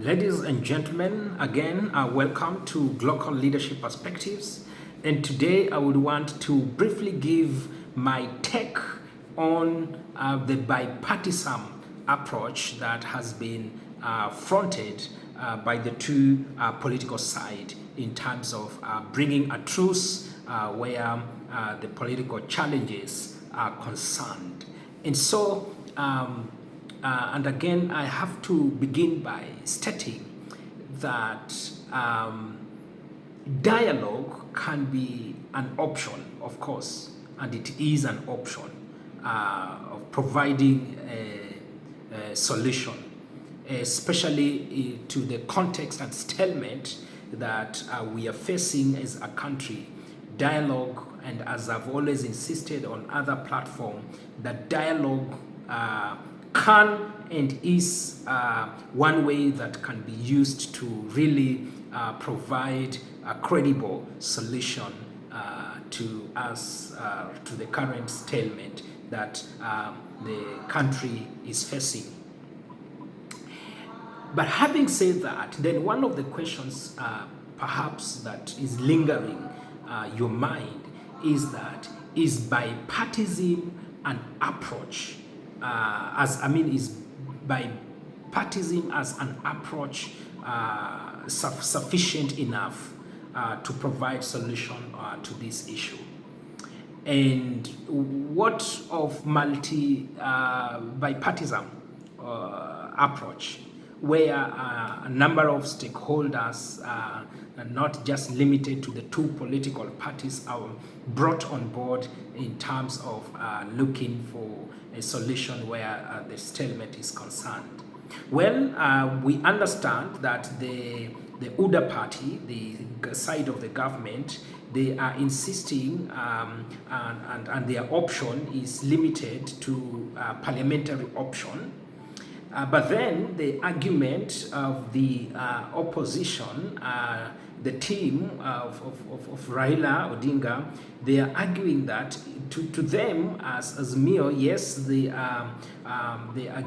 Ladies and gentlemen, again, welcome to Global Leadership Perspectives. And today I would want to briefly give my take on the bipartisan approach that has been fronted by the two political side in terms of bringing a truce where the political challenges are concerned. And so, and again, I have to begin by stating that dialogue can be an option, of course, and it is an option of providing a solution, especially to the context and stalemate that we are facing as a country. Dialogue, and as I've always insisted on other platforms, that dialogue can and is one way that can be used to really provide a credible solution to us, to the current stalemate that the country is facing. But having said that, then one of the questions perhaps that is lingering your mind is that is bipartisan an approach is bipartisan as an approach sufficient enough to provide solution to this issue? And what of bipartisan approach, where a number of stakeholders not just limited to the two political parties are brought on board in terms of looking for a solution where the stalemate is concerned? Well, we understand that the UDA party, the side of the government, they are insisting and their option is limited to parliamentary option. But then the argument of the opposition, the team of Raila Odinga, they are arguing that to them as Mio, yes, they are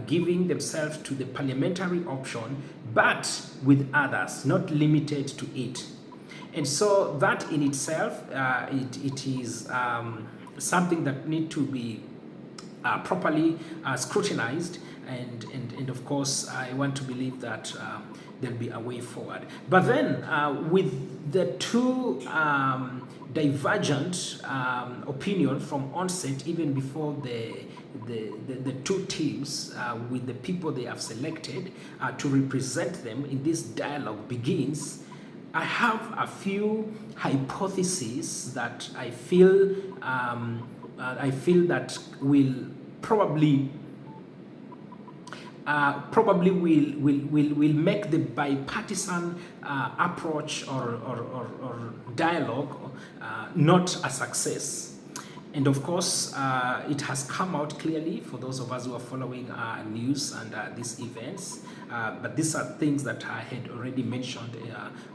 giving themselves to the parliamentary option, but with others, not limited to it. And so that in itself, it is something that need to be properly scrutinized, and of course I want to believe that there'll be a way forward. But then with the two divergent opinion from onset, even before the two teams with the people they have selected to represent them in this dialogue begins, I have a few hypotheses that I feel that will probably will make the bipartisan approach or dialogue not a success. And of course, it has come out clearly for those of us who are following news and these events. But these are things that I had already mentioned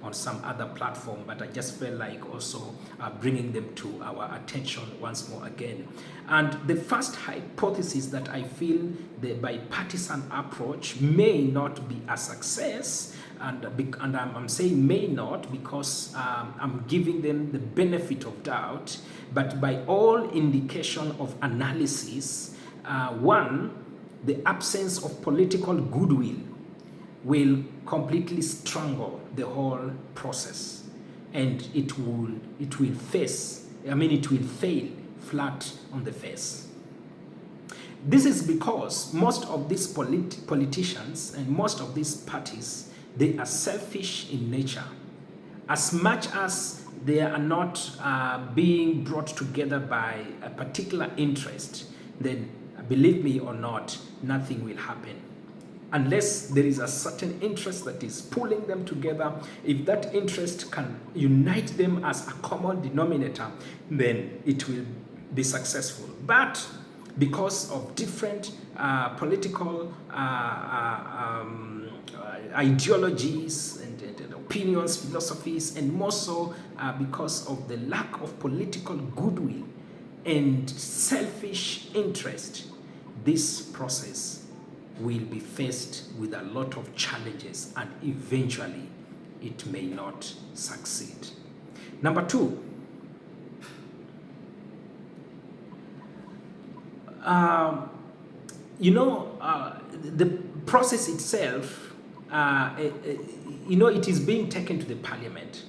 on some other platform, but I just felt like also bringing them to our attention once more again. And the first hypothesis that I feel the bipartisan approach may not be a success, and I'm saying may not because I'm giving them the benefit of doubt, but by all indication of analysis, one, the absence of political goodwill will completely strangle the whole process, and it will fail flat on the face. This is because most of these politicians and most of these parties, they are selfish in nature. As much as they are not being brought together by a particular interest, then believe me or not, nothing will happen. Unless there is a certain interest that is pulling them together, if that interest can unite them as a common denominator, then it will be successful. But because of different political ideologies and opinions, philosophies, and more so because of the lack of political goodwill and selfish interest, this process will be faced with a lot of challenges, and eventually it may not succeed. Number two, the process itself, it is being taken to the parliament.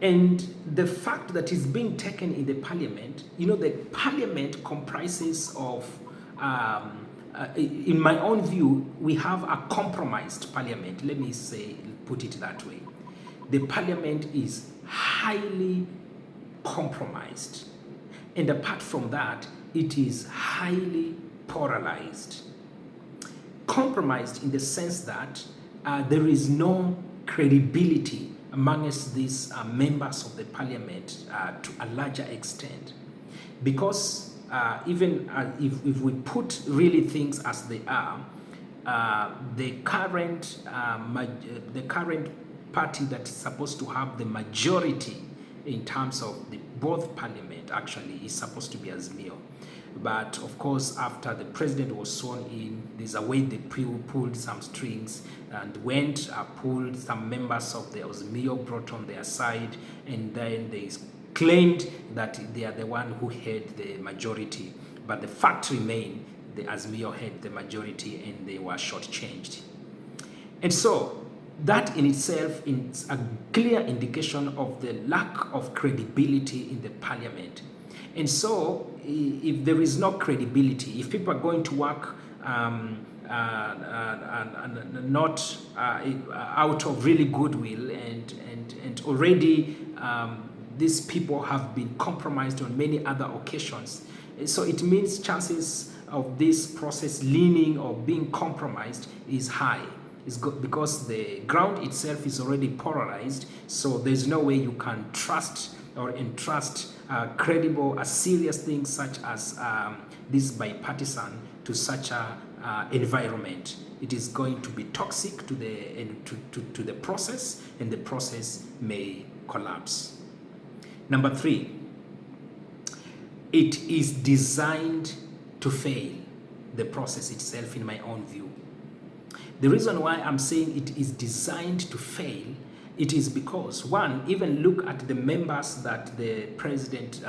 And the fact that it's being taken in the parliament, the parliament comprises of, in my own view, we have a compromised parliament. Let me put it that way. The parliament is highly compromised. And apart from that, it is highly polarized. Compromised in the sense that there is no credibility amongst these members of the parliament to a larger extent. Because even if we put really things as they are, the current party that is supposed to have the majority in terms of both parliament actually is supposed to be Azimio. But of course, after the president was sworn in, there's a way they pulled some strings and pulled some members of the Azimio, brought on their side, and then they claimed that they are the one who had the majority. But the fact remained, the Azimio had the majority and they were shortchanged. And so, that in itself is a clear indication of the lack of credibility in the parliament. And so, if there is no credibility, if people are going to work not out of really goodwill, and already these people have been compromised on many other occasions, so it means chances of this process leaning or being compromised is high. Because the ground itself is already polarized, so there's no way you can trust or entrust credible, serious things such as this bipartisan to such a environment. It is going to be toxic to the process, and the process may collapse. Number three, it is designed to fail, the process itself, in my own view. The reason why I'm saying it is designed to fail, it is because, one, even look at the members that the president,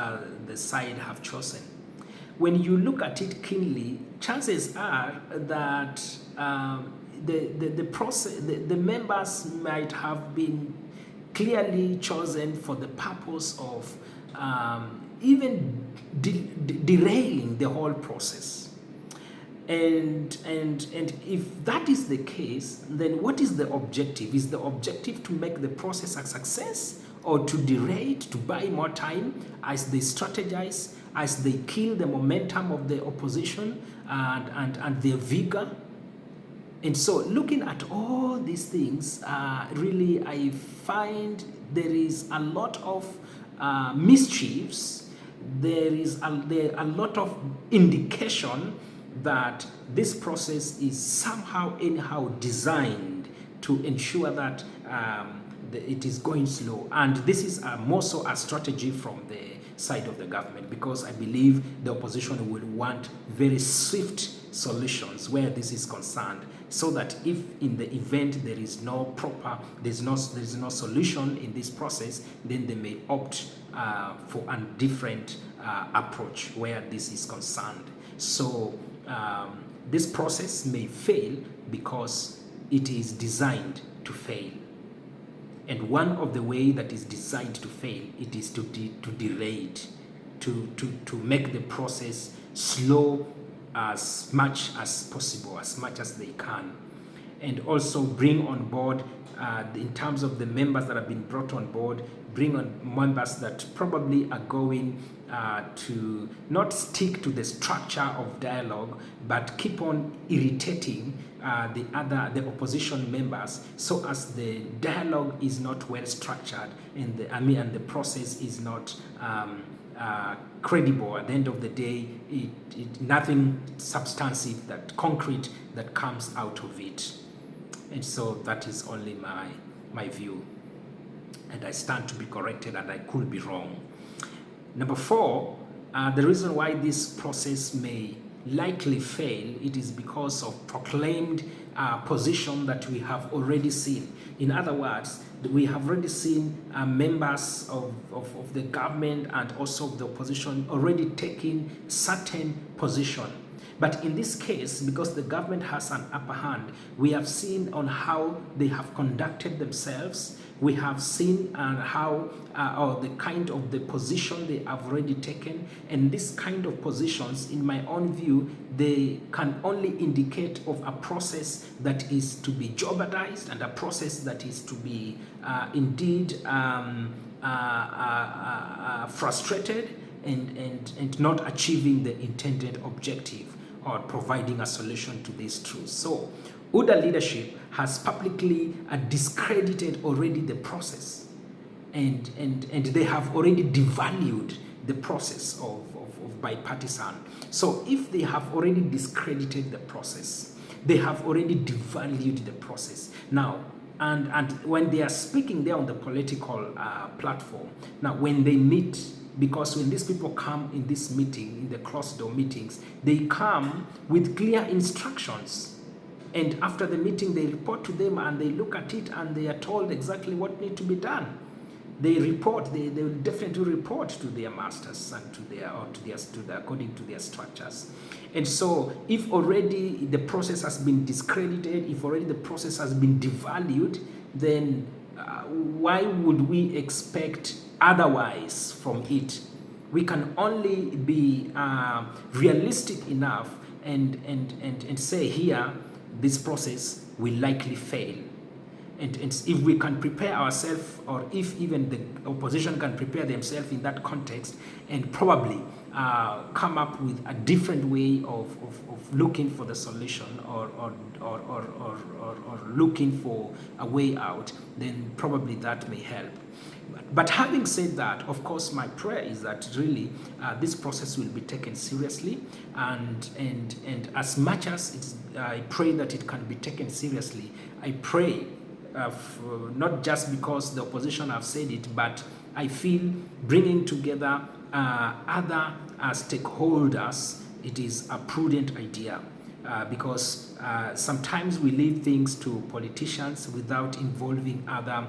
the side have chosen. When you look at it keenly, chances are that the members might have been clearly chosen for the purpose of even derailing the whole process. And if that is the case, then what is the objective? Is the objective to make the process a success, or to derail it, to buy more time as they strategize, as they kill the momentum of the opposition and their vigor? And so, looking at all these things, really I find there is a lot of mischiefs. There is a lot of indication that this process is somehow anyhow designed to ensure that it is going slow. And this is more so a strategy from the side of the government, because I believe the opposition will want very swift solutions where this is concerned, so that if in the event there is no solution in this process, then they may opt for a different approach where this is concerned. So this process may fail because it is designed to fail. And one of the ways that is designed to fail, it is to delay it, to make the process slow as much as possible, as much as they can. And also bring on board, in terms of the members that have been brought on board, bring on members that probably are going to not stick to the structure of dialogue, but keep on irritating the opposition members, so as the dialogue is not well structured, and the process is not credible. At the end of the day, nothing substantive, that concrete that comes out of it. And so that is only my view, and I stand to be corrected, and I could be wrong. Number four, the reason why this process may likely fail, it is because of proclaimed position that we have already seen. In other words, we have already seen members of the government and also of the opposition already taking certain position. But in this case, because the government has an upper hand, we have seen on how they have conducted themselves. We have seen how or the kind of the position they have already taken. And this kind of positions, in my own view, they can only indicate of a process that is to be jeopardized and a process that is to be indeed frustrated and not achieving the intended objective or providing a solution to these truths. So UDA leadership has publicly discredited already the process, and they have already devalued the process of bipartisan. So if they have already discredited the process, they have already devalued the process. Now, and when they are speaking there on the political platform, now when they meet, because when these people come in this meeting, in the closed-door meetings, they come with clear instructions. And after the meeting, they report to them and they look at it and they are told exactly what needs to be done. They report, they will definitely report to their masters and according to their structures. And so if already the process has been discredited, if already the process has been devalued, then why would we expect otherwise from it? We can only be realistic enough and say here, this process will likely fail. And if we can prepare ourselves, or if even the opposition can prepare themselves in that context, and probably come up with a different way of looking for the solution or looking for a way out, then probably that may help. But having said that, of course, my prayer is that really this process will be taken seriously, and as much as I pray that it can be taken seriously, I pray not just because the opposition have said it, but I feel bringing together other stakeholders, it is a prudent idea. Because sometimes we leave things to politicians without involving other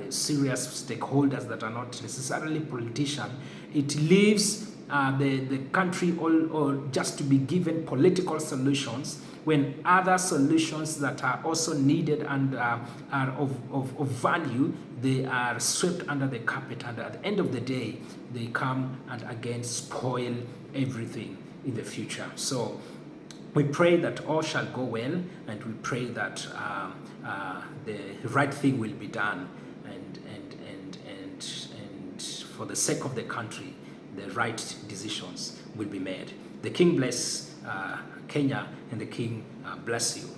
serious stakeholders that are not necessarily politicians. It leaves the country all just to be given political solutions, when other solutions that are also needed and are of value, they are swept under the carpet, and at the end of the day, they come and again spoil everything in the future. So we pray that all shall go well, and we pray that the right thing will be done, and for the sake of the country, the right decisions will be made. The King bless Kenya, and the King bless you.